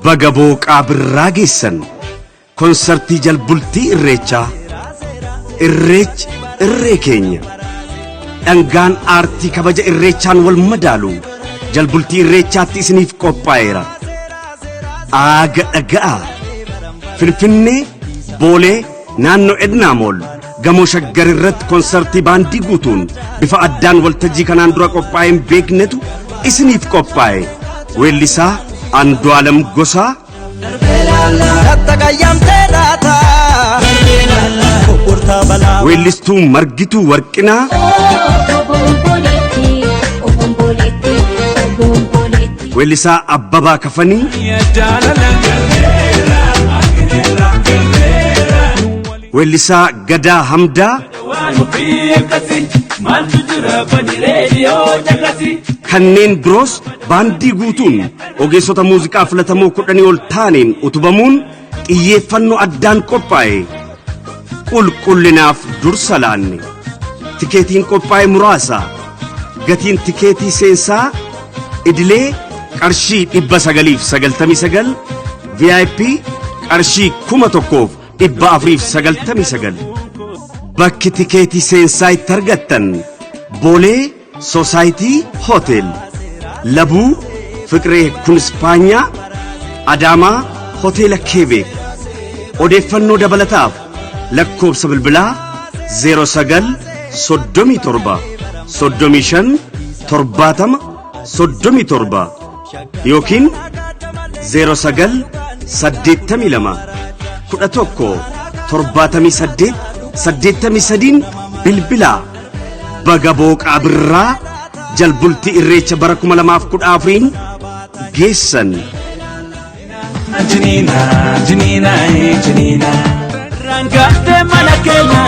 bagaboo qaabirraa geessan konsertii jalbultii irreechaa irreech irree keenya dhangaan aartii kabaja irreechaan wal madaalu jalbultii irreechaatti isiniif qophaa'eera aaga dhaga'a finfinnee boolee naannoo ednaa mool gamoo shaggar irratti konsertii baandii guutuun bifa addaan waltajjii kanaan dura qophaa'een beeknetu isiniif qophaa'e weellisaa Andu'aalam Gosaa weellistuu Margituu Warqinaa weellisaa Abbabaa Kafanii weellisaa Gadaa Hamdaa kanneen biroos baandii guutuun ogeessota muuziqaa filatamoo 10 ol taaneen utubamuun xiyyeeffannoo addaan qophaa'e qulqullinaaf dursa laanne tikeetiin qophaa'e muraasa gatiin tikeetii seensaa idilee qarshii 999 VIP qarshii 1499 bakki tikeetii seensaa itti argattan boolee Society Hotel Labuu Fiqiree Kunispaanyaa Adaamaa Hoteela Keebee odeeffannoo dabalataaf lakkoobsa bilbilaa 0937 35 70 37 yookiin 0982 11 78 83 bilbilaa bagaboo qaabirraa jalbultii irreecha bara 2014 geessan Janina, Janina, Janina, Rangate Malakena.